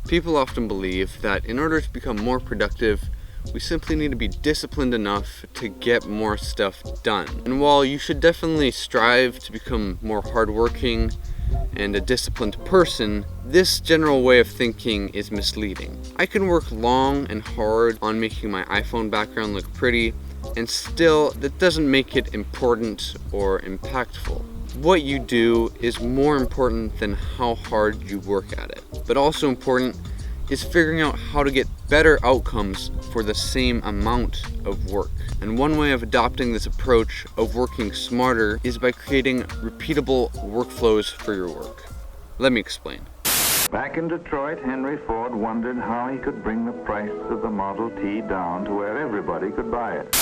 People often believe that in order to become more productive, we simply need to be disciplined enough to get more stuff done. And while you should definitely strive to become more hardworking and a disciplined person, this general way of thinking is misleading. I can work long and hard on making my iPhone background look pretty, and still that doesn't make it important or impactful. What you do is more important than how hard you work at it. But also important is figuring out how to get better outcomes for the same amount of work. And one way of adopting this approach of working smarter is by creating repeatable workflows for your work. Let me explain. Back in Detroit, Henry Ford wondered how he could bring the price of the Model T down to where everybody could buy it.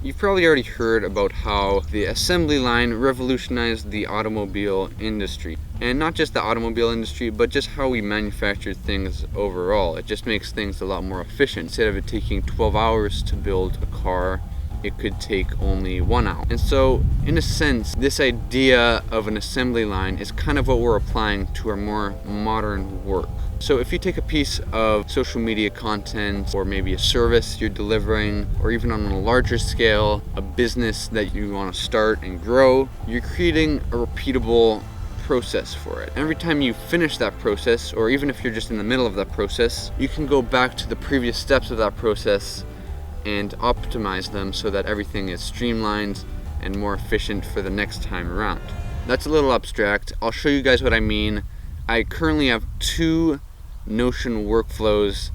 You've probably already heard about how the assembly line revolutionized the automobile industry. And not just the automobile industry, but just how we manufacture things overall. It just makes things a lot more efficient. Instead of it taking 12 hours to build a car, it could take only 1 hour. And so, in a sense, this idea of an assembly line is kind of what we're applying to our more modern work. So if you take a piece of social media content, or maybe a service you're delivering, or even on a larger scale, a business that you want to start and grow, you're creating a repeatable process for it. Every time you finish that process, or even if you're just in the middle of that process, you can go back to the previous steps of that process and optimize them so that everything is streamlined and more efficient for the next time around. That's a little abstract. I'll show you guys what I mean. I currently have 2 Notion workflows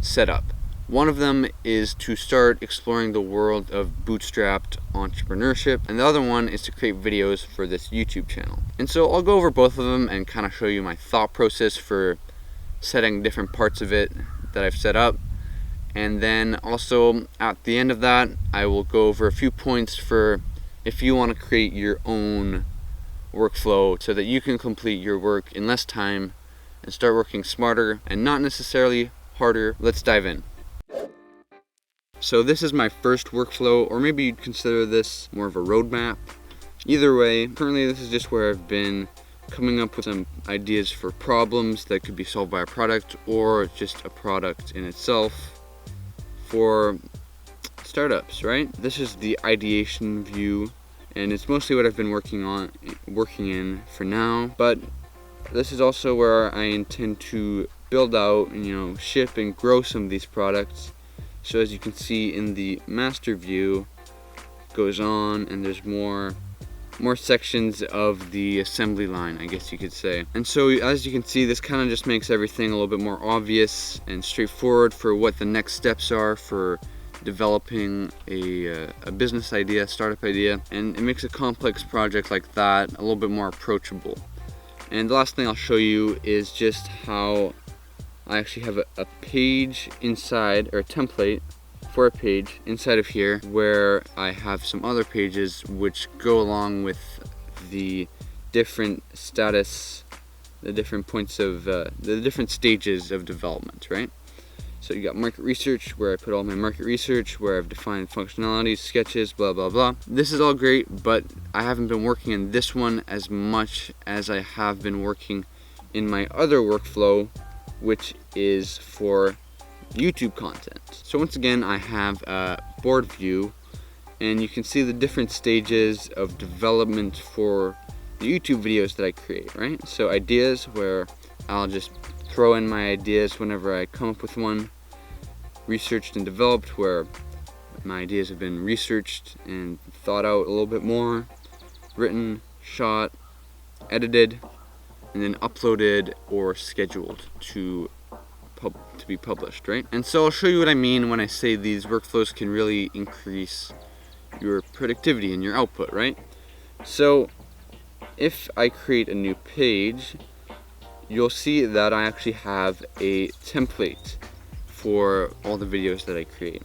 set up. One of them is to start exploring the world of bootstrapped entrepreneurship, and the other one is to create videos for this YouTube channel. And so I'll go over both of them and kind of show you my thought process for setting different parts of it that I've set up. And then also at the end of that, I will go over a few points for if you want to create your own workflow so that you can complete your work in less time and start working smarter and not necessarily harder. Let's dive in. So this is my first workflow, or maybe you'd consider this more of a roadmap. Either way, currently this is just where I've been coming up with some ideas for problems that could be solved by a product or just a product in itself for startups, right? This is the ideation view, and it's mostly what I've been working in for now, but this is also where I intend to build out and ship and grow some of these products. So as you can see in the master view, it goes on and there's more sections of the assembly line, I guess you could say. And so as you can see, this kind of just makes everything a little bit more obvious and straightforward for what the next steps are for developing a business idea, startup idea, and it makes a complex project like that a little bit more approachable. And the last thing I'll show you is just how I actually have a page inside, or a template for a page inside of here, where I have some other pages which go along with the different status, the different points of, the different stages of development, right? So you got market research, where I put all my market research, where I've defined functionalities, sketches, blah, blah, blah. This is all great, but I haven't been working in this one as much as I have been working in my other workflow, which is for YouTube content. So once again, I have a board view, and you can see the different stages of development for the YouTube videos that I create, right? So ideas, where I'll just throw in my ideas whenever I come up with one. Researched and developed, where my ideas have been researched and thought out a little bit more. Written, shot, edited, and then uploaded or scheduled to be published, right? And so I'll show you what I mean when I say these workflows can really increase your productivity and your output, right? So if I create a new page, you'll see that I actually have a template for all the videos that I create,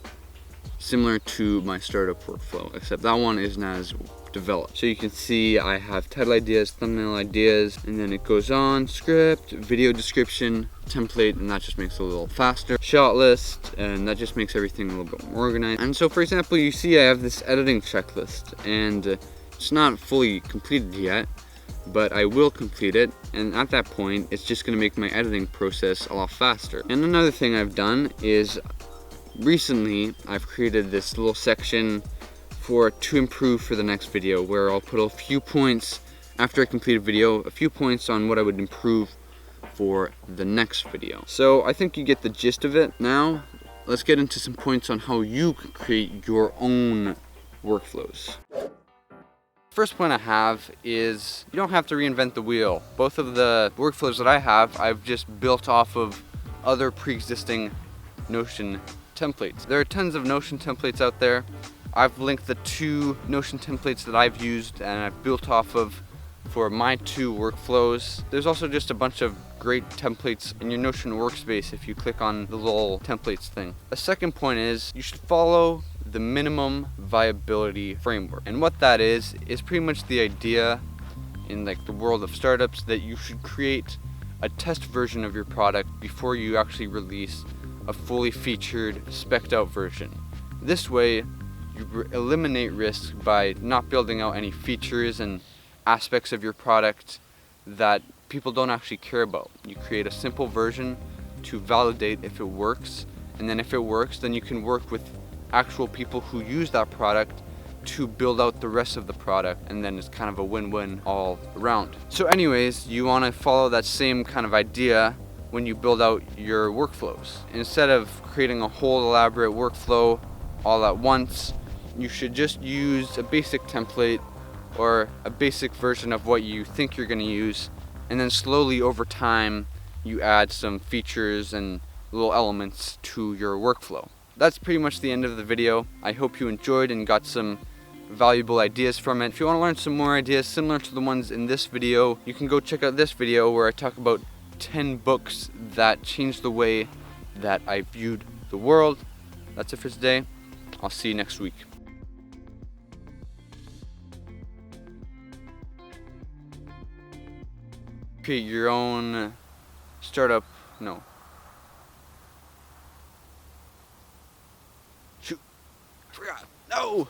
similar to my startup workflow, except that one isn't as developed. So you can see I have title ideas, thumbnail ideas, and then it goes on, script, video description, template, and that just makes it a little faster, shot list, and that just makes everything a little bit more organized. And so for example, you see I have this editing checklist, and it's not fully completed yet, but I will complete it, and at that point it's just going to make my editing process a lot faster. And another thing I've done is recently I've created this little section to improve for the next video, where I'll put a few points after I complete a video, a few points on what I would improve for the next video. So I think you get the gist of it. Now let's get into some points on how you can create your own workflows. First point I have is you don't have to reinvent the wheel. Both of the workflows that I have, I've just built off of other pre-existing Notion templates. There are tons of Notion templates out there. I've linked the 2 Notion templates that I've used and I've built off of for my 2 workflows. There's also just a bunch of great templates in your Notion workspace if you click on the little templates thing. A second point is you should follow the minimum viability framework. And what that is pretty much the idea in like the world of startups that you should create a test version of your product before you actually release a fully featured, spec'd out version. This way you eliminate risk by not building out any features and aspects of your product that people don't actually care about. You create a simple version to validate if it works, and then if it works, then you can work with actual people who use that product to build out the rest of the product, and then it's kind of a win-win all around. So anyways, you want to follow that same kind of idea when you build out your workflows. Instead of creating a whole elaborate workflow all at once, you should just use a basic template or a basic version of what you think you're going to use, and then slowly over time you add some features and little elements to your workflow. That's pretty much the end of the video. I hope you enjoyed and got some valuable ideas from it. If you want to learn some more ideas similar to the ones in this video, you can go check out this video where I talk about 10 books that changed the way that I viewed the world. That's it for today. I'll see you next week. Create your own startup. No. Shoot. I forgot. No!